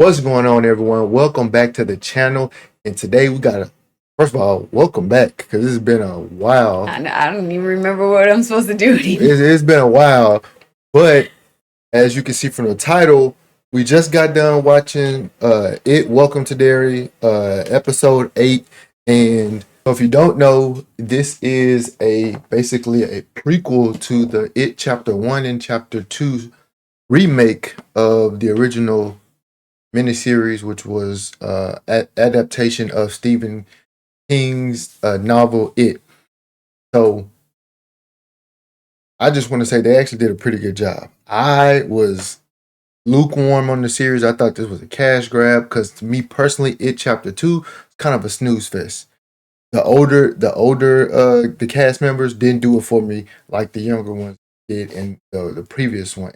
What's going on, everyone? Welcome back to the channel. And today we got to, first of all, welcome back because it's been a while. I don't even remember what I'm supposed to do anymore. It's been a while. But as you can see from the title, we just got done watching Welcome to Derry, Episode 8. And if you don't know, this is basically a prequel to the It Chapter 1 and Chapter 2 remake of the original miniseries, which was adaptation of Stephen King's novel It. So I just want to say they actually did a pretty good job. I was lukewarm on the series. I thought this was a cash grab because to me personally, It Chapter 2 is kind of a snooze fest. The cast members didn't do it for me like the younger ones did in the previous one.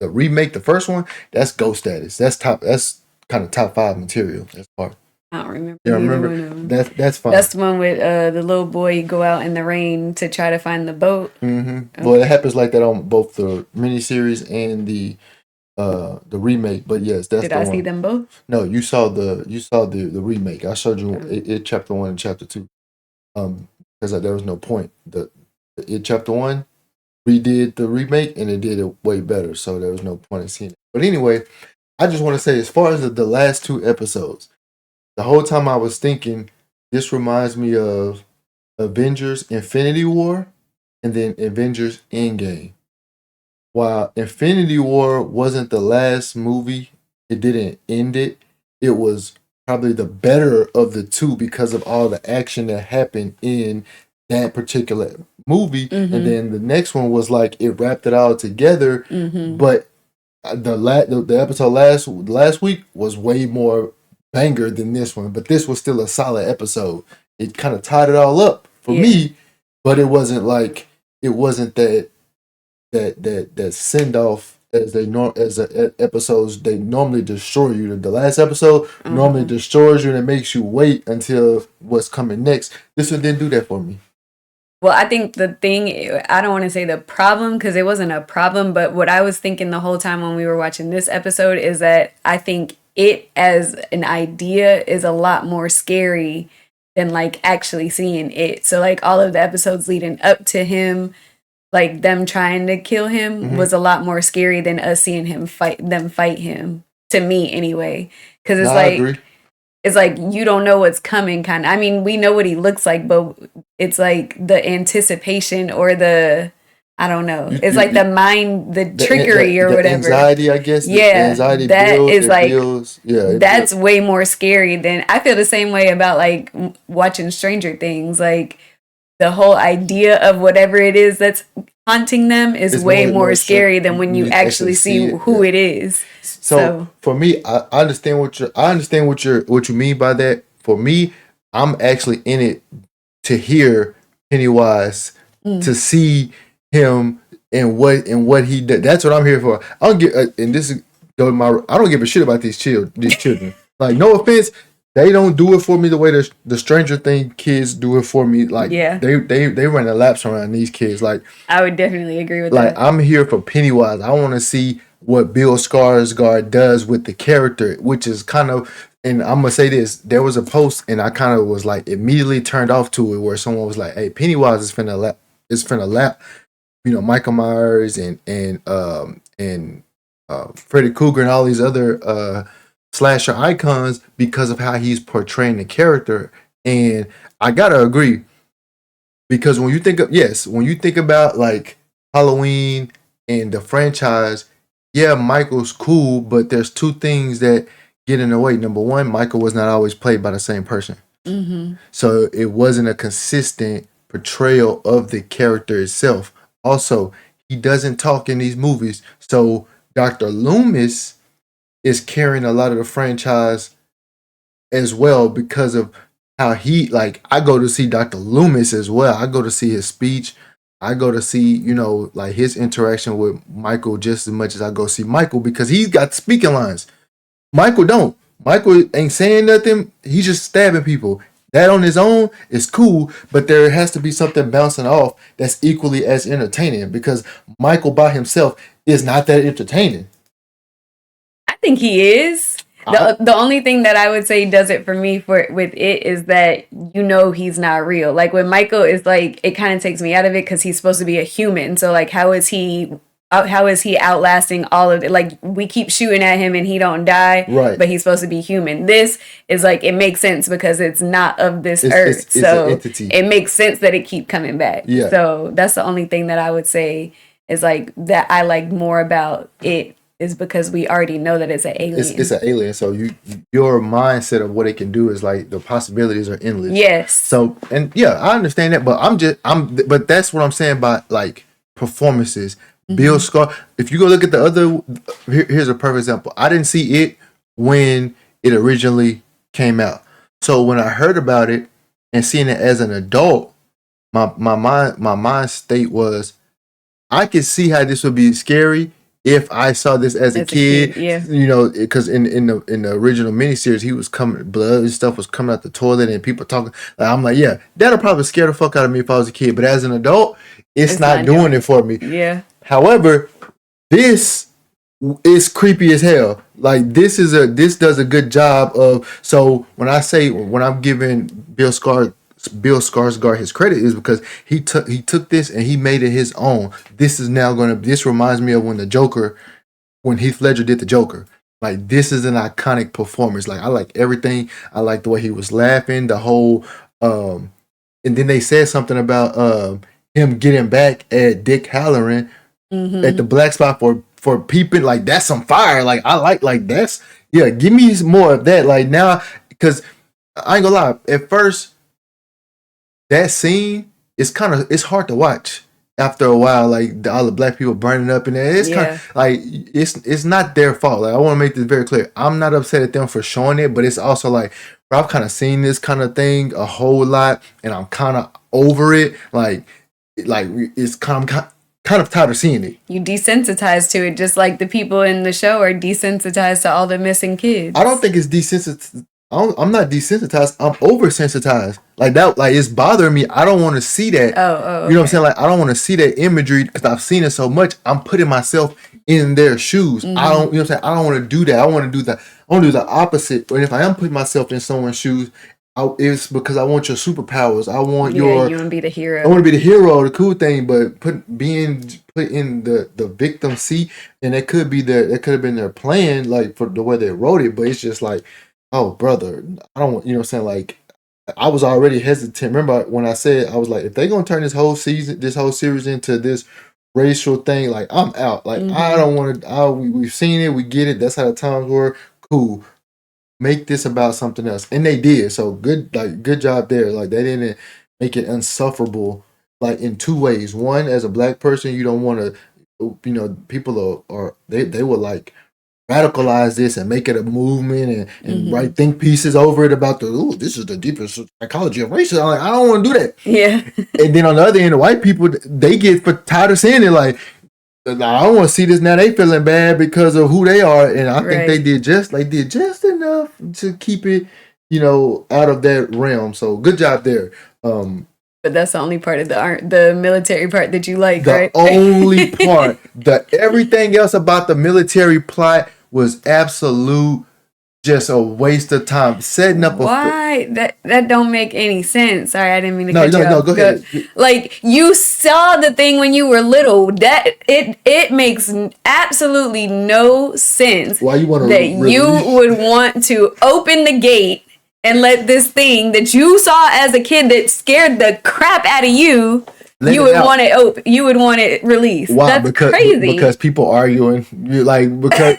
The remake, the first one, that's GOAT status. That's kind of top 5 material. That's part. I don't remember. You don't remember? That's fine. That's the one with the little boy go out in the rain to try to find the boat. Mm-hmm. Okay. Well, it happens like that on both the miniseries and the remake. But yes, that's. Did I see them both? No, you saw the remake. I showed you it Chapter 1 and Chapter 2. Because there was no point. The It Chapter 1 redid the remake and it did it way better, so there was no point in seeing it. But anyway, I just want to say, as far as the last 2 episodes, the whole time I was thinking, this reminds me of Avengers Infinity War and then Avengers Endgame. While Infinity War wasn't the last movie, it didn't end it. It was probably the better of the 2 because of all the action that happened in that particular movie. Mm-hmm. And then the next one was like it wrapped it all together. Mm-hmm. But the episode last week was way more banger than this one. But this was still a solid episode. It kind of tied it all up for me, but it wasn't that send off as episodes they normally destroy you. The last episode normally destroys you and it makes you wait until what's coming next. This one didn't do that for me. Well, I think the thing, I don't want to say the problem because it wasn't a problem, but what I was thinking the whole time when we were watching this episode is that I think it as an idea is a lot more scary than like actually seeing it. So like all of the episodes leading up to him, like them trying to kill him was a lot more scary than us seeing him fight him, to me anyway. Because it's like you don't know what's coming, kind of. I mean, we know what he looks like, but it's like the anticipation or the, I don't know. It's like the trickery or whatever. Anxiety, I guess. Yeah, anxiety that builds, is like, that's way more scary than, I feel the same way about like watching Stranger Things. Like the whole idea of whatever it is that's haunting them is way more scary than when you actually see who it is. So for me, I understand what you mean by that. For me, I'm actually in it to hear Pennywise, to see him and what he did. That's what I'm here for. I don't give a shit about these children. Like, no offense, they don't do it for me the way the Stranger Things kids do it for me. Like, they run a laps around these kids. Like, I would definitely agree with that. Like, I'm here for Pennywise. I want to see what Bill Skarsgård does with the character, which is kind of, and I'm gonna say this, there was a post and I kind of was like immediately turned off to it where someone was like, hey, Pennywise is finna lap, Michael Myers and Freddy Krueger and all these other slasher icons because of how he's portraying the character. And I gotta agree, because when you think about like Halloween and the franchise, yeah, Michael's cool, but there's 2 things that get in the way. Number one, Michael was not always played by the same person. Mm-hmm. So it wasn't a consistent portrayal of the character itself. Also, he doesn't talk in these movies. So Dr. Loomis is carrying a lot of the franchise as well because of how he, like, I go to see Dr. Loomis as well. I go to see his speech. I go to see, like his interaction with Michael just as much as I go see Michael because he's got speaking lines. Michael don't. Michael ain't saying nothing. He's just stabbing people. That on his own is cool, but there has to be something bouncing off that's equally as entertaining because Michael by himself is not that entertaining. I think he is. The only thing that I would say does it for me with it is that he's not real. Like when Michael is like, it kind of takes me out of it because he's supposed to be a human. So like, how is he outlasting all of it? Like we keep shooting at him and he don't die, Right. but he's supposed to be human. This is like, it makes sense because it's not of this earth. It's so an entity. It makes sense that it keep coming back. Yeah. So that's the only thing that I would say is like that I like more about it is because we already know that it's an alien. It's an alien. So your mindset of what it can do is like the possibilities are endless. Yes. So and yeah, I understand that, but but that's what I'm saying about like performances. Bill Skarsgård. If you go look at the other, here's a perfect example. I didn't see it when it originally came out. So when I heard about it and seeing it as an adult, my mind state was, I could see how this would be scary if I saw this as a kid. Yeah. Because in the original miniseries, he was blood and stuff was coming out the toilet and people talking. Like, I'm like, yeah, that'll probably scare the fuck out of me if I was a kid. But as an adult, it's not doing it for me. Yeah. However, this is creepy as hell. Like this does a good job of. So when I'm giving Bill Skarsgård his credit is because he took this and he made it his own. This reminds me of when Heath Ledger did the Joker. Like this is an iconic performance. Like I like everything. I like the way he was laughing, the whole and then they said something about him getting back at Dick Halloran at the black spot for peeping. Like that's some fire. Like I like that's give me more of that. Like now, because I ain't gonna lie, at first that scene it's hard to watch after a while, like all the black people burning up in there. It's kind of like it's not their fault. Like I want to make this very clear. I'm not upset at them for showing it, but it's also like, bro, I've kind of seen this kind of thing a whole lot, and I'm kind of over it. Like it's kind of tired of seeing it. You desensitized to it, just like the people in the show are desensitized to all the missing kids. I don't think it's desensitized. I'm not desensitized. I'm oversensitized. Like that. Like it's bothering me. I don't want to see that. Okay. You know what I'm saying? Like I don't want to see that imagery because I've seen it so much. I'm putting myself in their shoes. I don't. You know what I'm saying? I don't want to do that. I want to do that. I want to do the opposite. But if I am putting myself in someone's shoes, it's because I want your superpowers. I want you want to be the hero. I want to be the hero, the cool thing. But being put in the victim seat, and that could have been their plan, like for the way they wrote it. But it's just like, oh, brother, I don't want, you know what I'm saying? Like, I was already hesitant. Remember when I said, I was like, if they're going to turn this whole series into this racial thing, like, I'm out. Like, I don't want to, we've seen it, we get it. That's how the times were. Cool. Make this about something else. And they did. So good job there. Like, they didn't make it insufferable, like, in two ways. One, as a black person, you don't want to, people they will, like, radicalize this and make it a movement and write think pieces over it about this is the deepest psychology of racism. I'm like, I don't want to do that. Yeah. And then on the other end, the white people, they get tired of seeing it. Like, I don't want to see this now. They feeling bad because of who they are, and I think they did just enough to keep it, out of that realm. So good job there. But that's the only part of the military part that you like, right? The only part. Everything else about the military plot was absolute just a waste of time. Setting up Why? That don't make any sense. Sorry, I didn't mean to cut you off. No, go ahead. Like, you saw the thing when you were little. That it makes absolutely no sense. Why you want to you would want to open the gate and let this thing that you saw as a kid that scared the crap out of you, you would want it open. You would want it released. Why? That's crazy. Because people arguing, because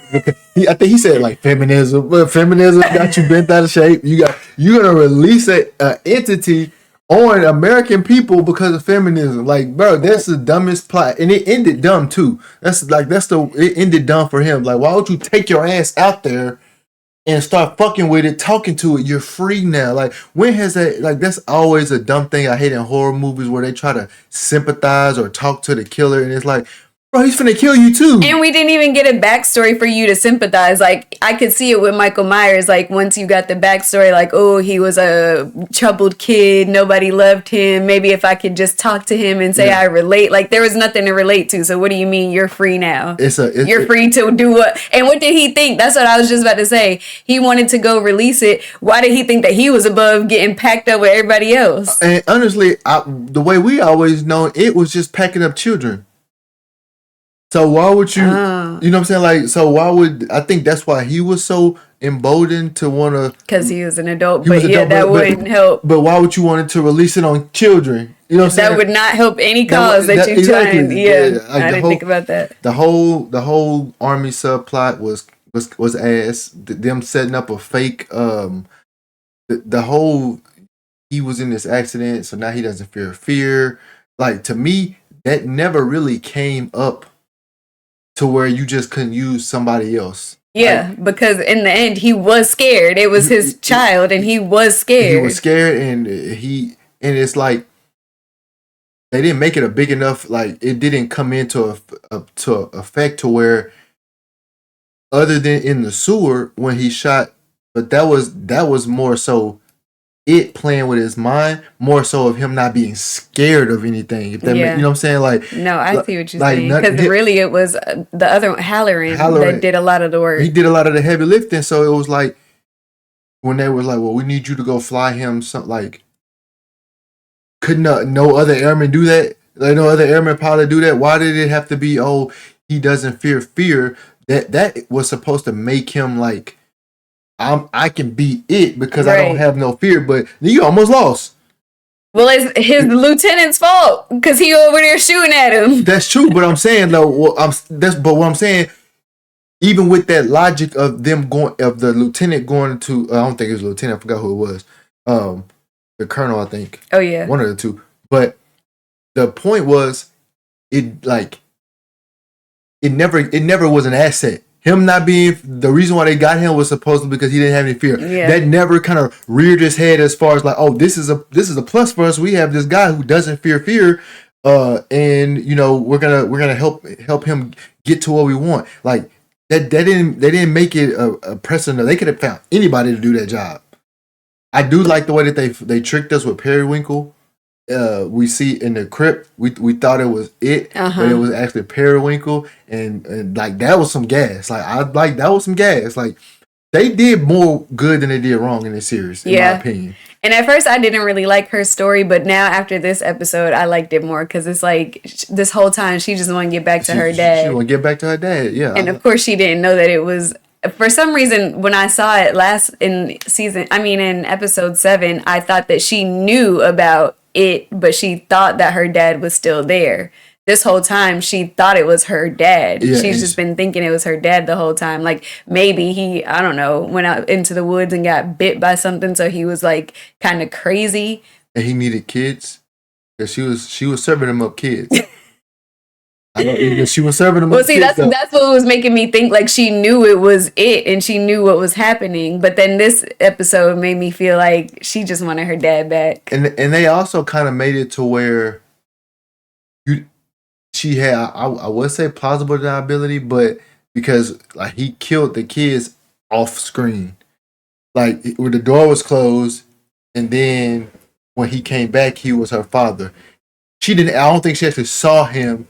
I think he said like feminism. But feminism got you bent out of shape. You're gonna release an entity on American people because of feminism. Like, bro, that's the dumbest plot, and it ended dumb too. It ended dumb for him. Like, why would you take your ass out there and start fucking with it, talking to it? You're free now. Like, when has that, like, that's always a dumb thing I hate in horror movies where they try to sympathize or talk to the killer. And it's like, bro, he's finna kill you too. And we didn't even get a backstory for you to sympathize. Like, I could see it with Michael Myers. Like, once you got the backstory, like, oh, he was a troubled kid. Nobody loved him. Maybe if I could just talk to him and say I relate. Like, there was nothing to relate to. So what do you mean you're free now? You're free to do what? And what did he think? That's what I was just about to say. He wanted to go release it. Why did he think that he was above getting packed up with everybody else? And honestly, the way we always known, it was just packing up children. So why would you, you know what I'm saying? Like, so why would, I think that's why he was so emboldened to want to. Because he was an adult, that wouldn't help. But why would you want it to release it on children? You know what I'm saying? That would not help any cause that you're trying. Yeah, like I didn't think about that. The whole army subplot was ass. Them setting up a fake, the whole, he was in this accident, so now he doesn't feel fear. Like, to me, that never really came up to where you just couldn't use somebody else. Yeah, like, because in the end, he was scared. It was his child, and he was scared. He was scared, and it's like, they didn't make it a big enough, like, it didn't come into effect to where, other than in the sewer when he shot, but that was more so it playing with his mind, more so of him not being scared of anything. If that you know what I'm saying? Like, no, I see what you're saying. Because really, it was the other one, Halloran that did a lot of the work. He did a lot of the heavy lifting. So it was like when they were like, "Well, we need you to go fly him," something like, could no other airman do that? Like, no other airman pilot do that? Why did it have to be? Oh, he doesn't fear. That was supposed to make him like, I can beat it because I don't have no fear, but you almost lost. Well, it's his lieutenant's fault because he over there shooting at him. That's true, but I'm saying though, what I'm saying, even with that logic of them the lieutenant going to, I don't think it was a lieutenant, I forgot who it was, the colonel, I think. Oh yeah, one of the two. But the point was, it never was an asset. Him not being, the reason why they got him was supposedly because he didn't have any fear. Yeah. That never kind of reared his head as far as like, oh, this is a plus for us. We have this guy who doesn't fear, and we're gonna help him get to what we want. Like they didn't make it a precedent. They could have found anybody to do that job. I do like the way that they tricked us with Periwinkle. We see in the crypt, we thought it was it, but it was actually Periwinkle, and like that was some gas. Like that was some gas. Like they did more good than they did wrong in this series, in my opinion. And at first, I didn't really like her story, but now after this episode, I liked it more because it's like this whole time she just want to get back to her dad. She want to get back to her dad, yeah. And of course, she didn't know that it was. For some reason, when I saw it in episode 7, I thought that she knew about it, but she thought that her dad was still there. This whole time, she thought it was her dad. Yeah, she's just been thinking it was her dad the whole time. Like, maybe he, I don't know, went out into the woods and got bit by something, so he was, like, kind of crazy. And he needed kids? Because she was serving him up kids. She was serving him. Well, see, that's what was making me think like she knew it was it and she knew what was happening. But then this episode made me feel like she just wanted her dad back. And they also kind of made it to where she had, I would say plausible deniability, but because like he killed the kids off screen, like when the door was closed, and then when he came back, he was her father. I don't think she actually saw him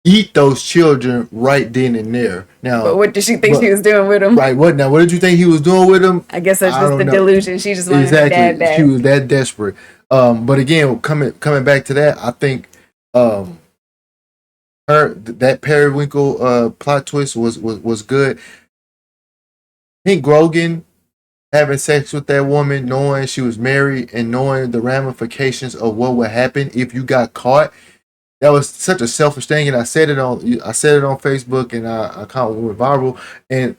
eat those children right then and there. Now, but what did she think she was doing with them? Right. What did you think he was doing with them? I guess that's just the delusion. She just wanted her dad back. She was that desperate. But again, coming back to that, I think that Periwinkle plot twist was good. I think Grogan having sex with that woman, knowing she was married and knowing the ramifications of what would happen if you got caught. That was such a selfish thing, and I said it on Facebook, and I kind of went viral, and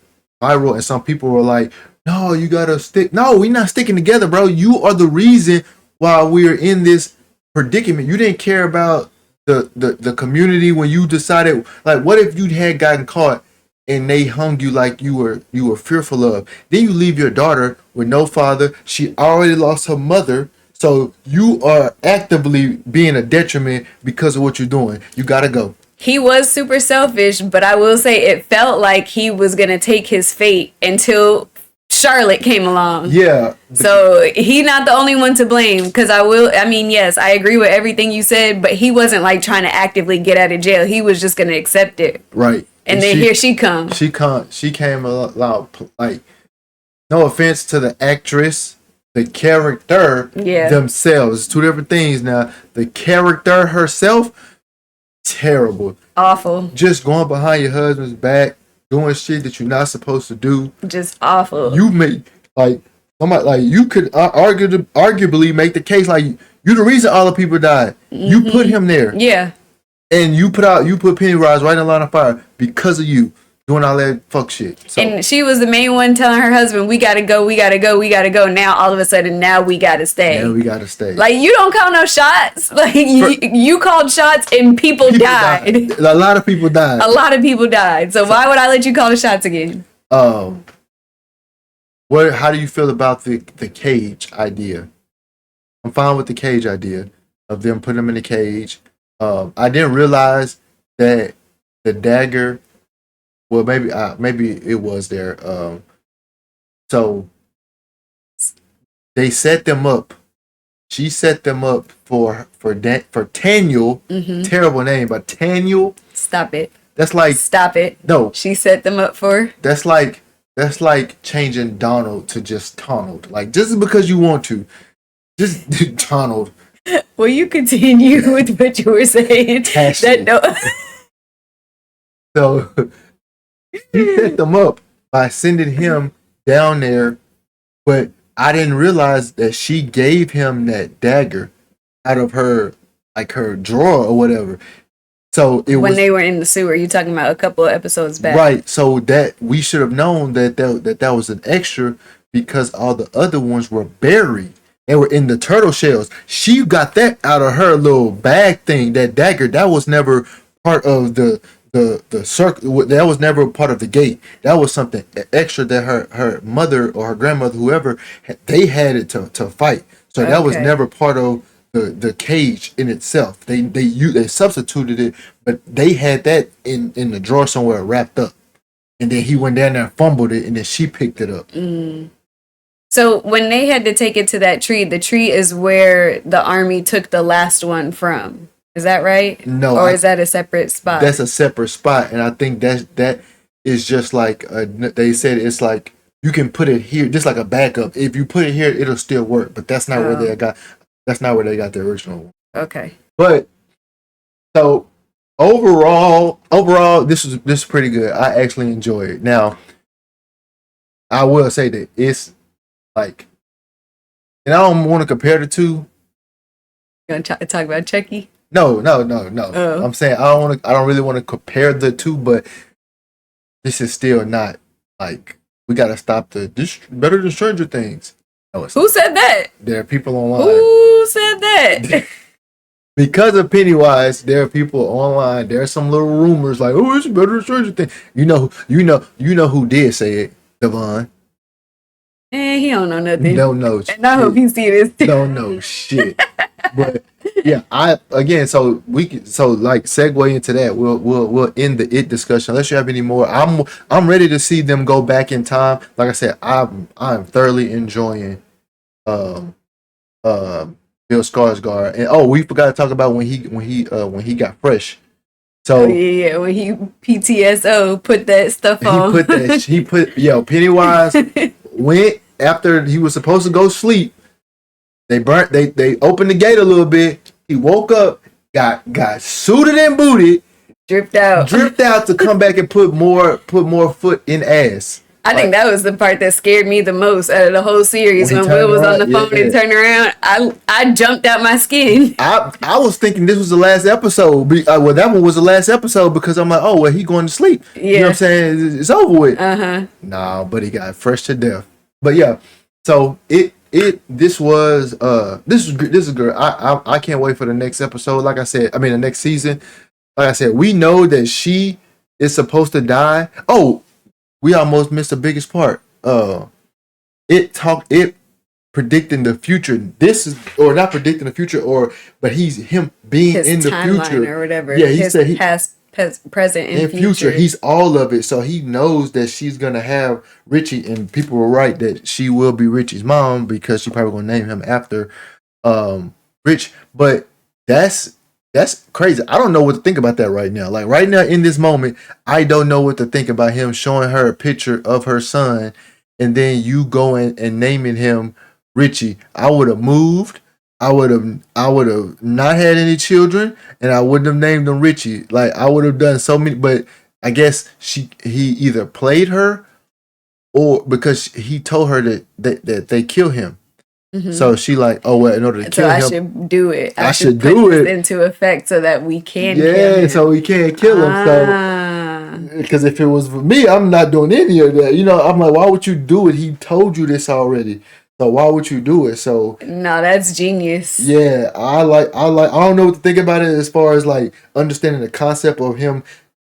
some people were like, "No, you gotta stick. No, we're not sticking together, bro. You are the reason why we're in this predicament. You didn't care about the community when you decided. Like, what if you had gotten caught and they hung you like you were fearful of? Then you leave your daughter with no father. She already lost her mother." So you are actively being a detriment because of what you're doing. You gotta go. he was super selfish, but I will say it felt like he was gonna take his fate until Charlotte came along. Yeah. So he not the only one to blame, because I mean, yes, I agree with everything you said, but he wasn't like trying to actively get out of jail. He was just gonna accept it. Right. And then here she comes. She came along, like, no offense to the actress, the character themselves. Two different things now. The character herself, terrible. Awful. Just going behind your husband's back, doing shit that you're not supposed to do. Just awful. You make, like, somebody, like, you could arguably make the case, like, you the reason all the people died. You put him there. Yeah. And you put Pennywise right in the line of fire because of you doing all that fuck shit. So, and she was the main one telling her husband, we gotta go, we gotta go, we gotta go. Now all of a sudden, now we gotta stay. Yeah, we gotta stay. Like, you don't call no shots. Like, you called shots and people died. A lot of people died. A lot of people died. So why would I let you call the shots again? How do you feel about the cage idea? I'm fine with the cage idea of them putting them in the cage. I didn't realize that the dagger. Well, maybe it was there. So they set them up. She set them up for Taniel. Terrible name, but Taniel. Stop it. That's like, stop it. No, she set them up for. That's like changing Donald to just Donald. Like, just because you want to, just Donald. Will you continue with what you were saying? So he set them up by sending him down there, but I didn't realize that she gave him that dagger out of her drawer or whatever. So when they were in the sewer, you talking about a couple of episodes back, right? So that we should have known that was an extra, because all the other ones were buried. They were in the turtle shells. She got that out of her little bag thing. That dagger, that was never part of the circle. That was never part of the gate. That was something extra that her mother or her grandmother, whoever, they had it to fight. So that was never part of the cage in itselse. They substituted it, but they had that in the drawer somewhere wrapped up. And then he went down there and fumbled it, and then she picked it up. So when they had to take it to that tree, the tree is where the army took the last one from. Is that right? No. Or is that a separate spot? That's a separate spot. And I think that is just like, they said it's like, you can put it here, just like a backup. If you put it here, it'll still work. But that's not where they got the original one. Okay. But, so, overall, this is pretty good. I actually enjoy it. Now, I will say that it's like, and I don't want to compare the two. You want to talk about Chucky? No. I'm saying I don't really want to compare the two, but this is still not like, we gotta stop this better than Stranger Things. No, who said that? There are people online. Who said that? Because of Pennywise, there are people online. There are some little rumors like, "Oh, it's better than Stranger Things." You know who did say it, Devon. He don't know nothing. Don't know. And I hope he see this too. Don't know shit. But yeah, segue into that. We'll end the It discussion unless you have any more. I'm ready to see them go back in time. Like I said, I'm thoroughly enjoying Bill Skarsgård. And we forgot to talk about when he got fresh. So when he PTSO put that stuff on. Pennywise went after he was supposed to go sleep. They opened the gate a little bit. He woke up, got suited and booted, dripped out to come back and put more foot in ass. I think that was the part that scared me the most out of the whole series. When Will was on the phone and turned around, I jumped out my skin. I was thinking this was the last episode. That one was the last episode, because I'm like, oh, well, he going to sleep. Yeah. You know what I'm saying? It's over with. Nah, but he got fresh to death. But yeah, so this is good. I can't wait for the next episode. Like I said, the next season. Like I said, we know that she is supposed to die. Oh, we almost missed the biggest part. It predicting the future. This is, or not predicting the future, but him being his in the future or whatever. Yeah, he said present, and in future. future. He's all of it. So he knows that she's gonna have Richie, and people were right that she will be Richie's mom because she probably gonna name him after Rich. But that's crazy. I don't know what to think about that right now. Like right now in this moment, I don't know what to think about him showing her a picture of her son and then you going and naming him Richie. I would have moved. I would have not had any children and I wouldn't have named him Richie. Like I would have done so many, but I guess he either played her or because he told her that they kill him. So she like, oh well, in order to kill I him, should do it. I should put do this it into effect so that we can kill Yeah, him. so we can't kill him. So because if it was for me, I'm not doing any of that. I'm like, why would you do it? He told you this already. So why would you do it? So no, that's genius. yeah, I don't know what to think about it as far as like understanding the concept of him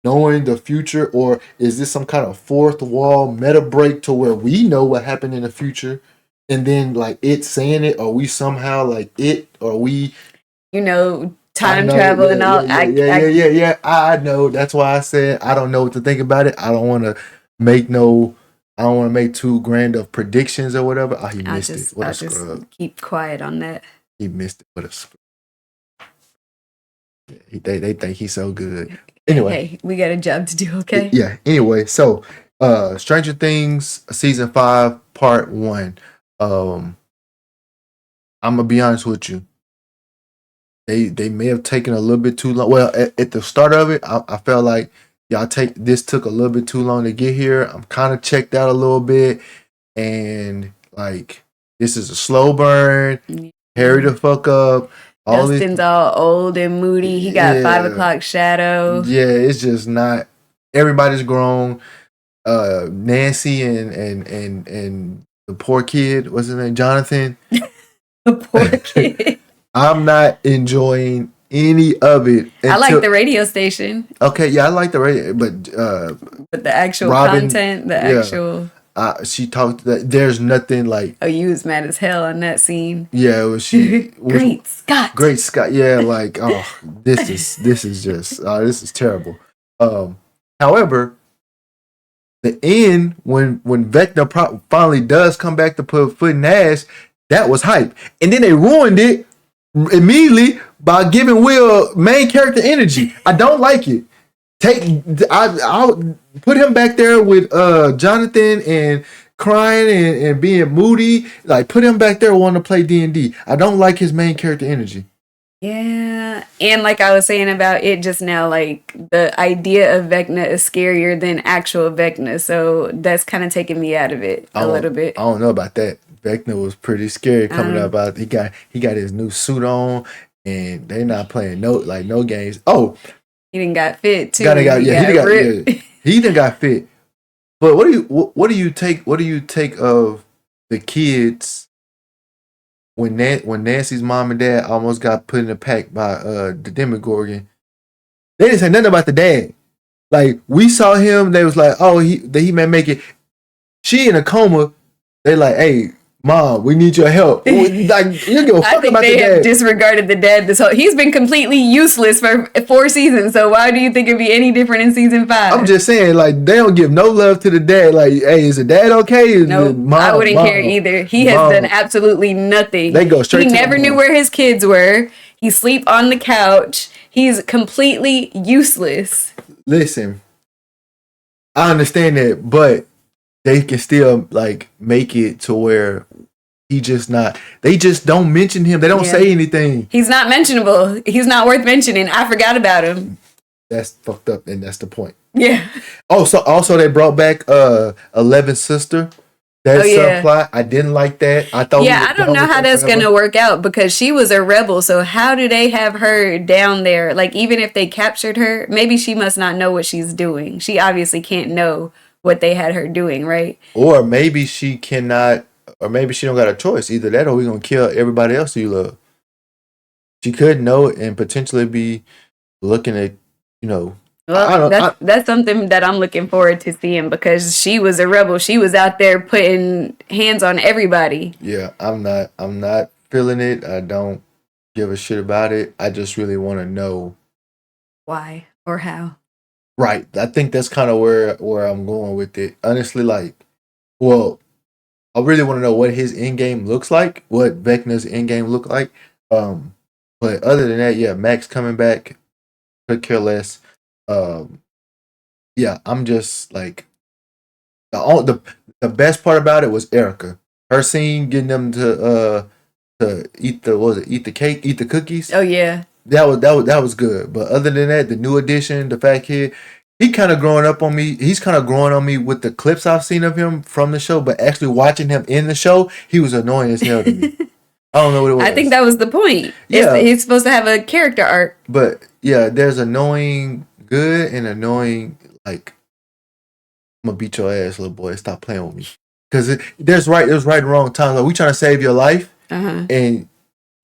knowing the future, or is this some kind of fourth wall meta break to where we know what happened in the future, and then like it saying it, or we somehow like it, or we time travel and all. Yeah. I know. That's why I said I don't know what to think about it. I don't want to make too grand of predictions or whatever. Oh, he missed it. What a scrub. Just keep quiet on that. He missed it. What a scrub. They think he's so good. Anyway. Hey, we got a job to do, okay? Yeah. Anyway, so Stranger Things season 5 part 1. I'm gonna be honest with you. They may have taken a little bit too long. Well, at the start of it, I felt like this took a little bit too long to get here. I'm kind of checked out a little bit, and like this is a slow burn. Hurry the fuck up. Justin's all old and moody. He got 5 o'clock shadow. Yeah, it's just not. Everybody's grown. Nancy and the poor kid. What's his name? Jonathan. The poor kid. I'm not enjoying any of it. I like the radio station. Okay, yeah, I like the radio, but the actual content, actual. She talked that there's nothing like. Oh, you was mad as hell on that scene. Yeah, it was she. Great Scott. Yeah, like this is just this is terrible. However, the end when Vecna finally does come back to put foot in ass, that was hype, and then they ruined it immediately by giving Will main character energy. I don't like it. I'll put him back there with Jonathan and crying and being moody. Like put him back there wanting to play D&D. I don't like his main character energy. Yeah, and like I was saying about it just now, like the idea of Vecna is scarier than actual Vecna, so that's kind of taking me out of it a little bit. I don't know about that. Vecna was pretty scary coming up. He got his new suit on, and they not playing no games. Oh, he didn't got fit too. He didn't got fit. But what do you take of the kids when Nancy's mom and dad almost got put in a pack by the Demogorgon? They didn't say nothing about the dad. Like we saw him, they was like, oh, he may make it. She in a coma. They like, hey, Mom, we need your help. Like you give a fuck about the dad. I think they have disregarded the dad this whole. He's been completely useless for 4 seasons. So why do you think it'd be any different in season 5? I'm just saying, like they don't give no love to the dad. Like, hey, is the dad okay? No, I wouldn't care either. He has done absolutely nothing. They go straight. He never knew where his kids were. He sleep on the couch. He's completely useless. Listen, I understand that, but they can still like make it to where they just don't mention him. They don't say anything. He's not mentionable. He's not worth mentioning. I forgot about him. That's fucked up, and that's the point. Yeah. Oh, so also they brought back 11's sister. That subplot, I didn't like that. I thought. Yeah, I don't know how that's gonna work out because she was a rebel. So how do they have her down there? Like even if they captured her, maybe she must not know what she's doing. She obviously can't know what they had her doing, right? Or maybe she cannot, or maybe she don't got a choice. Either that or we're going to kill everybody else you love. She could know it and potentially be looking at, Well, that's something that I'm looking forward to seeing because she was a rebel. She was out there putting hands on everybody. Yeah, I'm not feeling it. I don't give a shit about it. I just really want to know why or how. Right. I think that's kind of where I'm going with it. Honestly, like, well, I really want to know what his end game looks like, what Vecna's end game look like. Um, but other than that, yeah, Max coming back, could care less. Um, yeah, I'm just like the best part about it was Erica. Her scene getting them to eat the what was it, eat the cake, eat the cookies. Oh yeah. That was good. But other than that, the new addition, the fat kid, he kind of growing up on me. He's kind of growing on me with the clips I've seen of him from the show. But actually watching him in the show, he was annoying as hell to me. I don't know what it I think was. that was the point. Yeah, He's supposed to have a character arc. but yeah, there's annoying good and annoying like I'm gonna beat your ass, little boy. Stop playing with me. Because there's right and wrong times. Like we trying to save your life, Uh-huh. and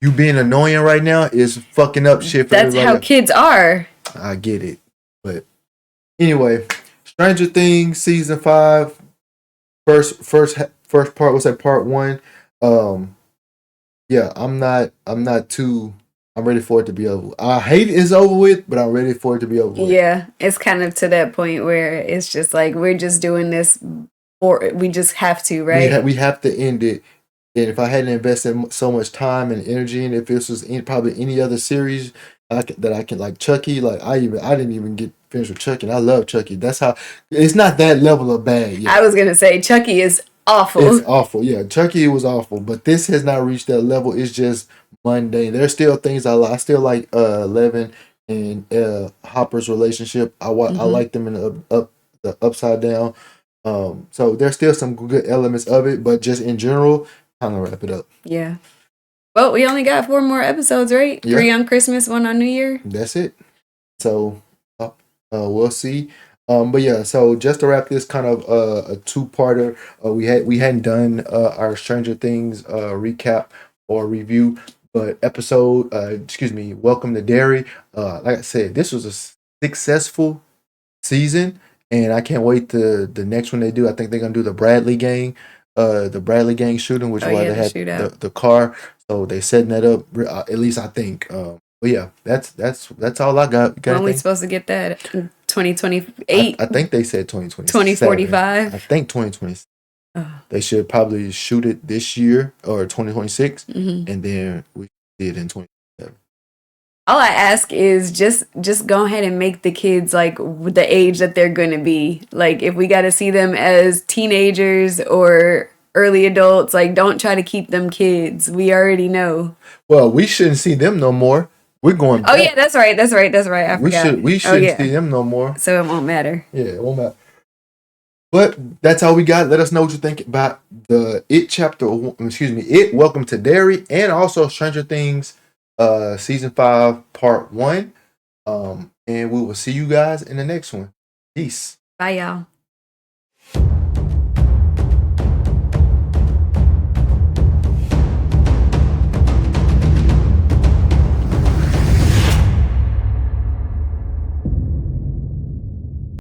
you being annoying right now is fucking up shit for That's everybody how else. kids are. I get it, but anyway, Stranger Things season 5, first part. What's that? Part 1. Um, yeah, I'm not too. I'm ready for it to be over. I hate it's over with, but I'm ready for it to be over with. Yeah, it's kind of to that point where it's just like we're just doing this, or we just have to, right? We have to end it. And if I hadn't invested so much time and energy in it, if this was probably any other series that I can like Chucky, like I didn't even get finished with Chucky, and I love Chucky. That's how it's not that level of bad yet. I was gonna say Chucky is awful. It's awful, yeah. Chucky was awful, but this has not reached that level. It's just mundane. There's still things I like. I still like Eleven and Hopper's relationship. I Mhm. like them in the upside down. So there's still some good elements of it, but just in general, kind of wrap it up. Yeah. Well, we only got 4 more episodes, right? Yeah. 3 on Christmas, 1 on New Year. That's it. So we'll see. But yeah, so just to wrap this kind of a two-parter, we hadn't done our Stranger Things recap or review, but welcome to Derry. Like I said, this was a successful season, and I can't wait to the next one they do. I think they're gonna do the Bradley gang shooting, which Oh is why yeah, they the had shootout. the car. So they setting that up. At least I think. But yeah, that's all I got. You got When we anything? supposed to get that? In I 2028, think they said 2027. 2045. I think 2020. Oh. They should probably shoot it this year or 2026, Mhm. and then we see it in 2027. All I ask is just go ahead and make the kids like the age that they're going to be. Like if we got to see them as teenagers or early adults, like don't try to keep them kids. We already know. Well, we shouldn't see them no more. We're going Oh back. yeah, that's right. That's right. That's right. I forgot. We Oh shouldn't see yeah. them no more. So it won't matter. Yeah, it won't matter. But that's all we got. Let us know what you think about the It Welcome to Derry, and also Stranger Things season 5 part 1. And we will see you guys in the next one. Peace. Bye y'all.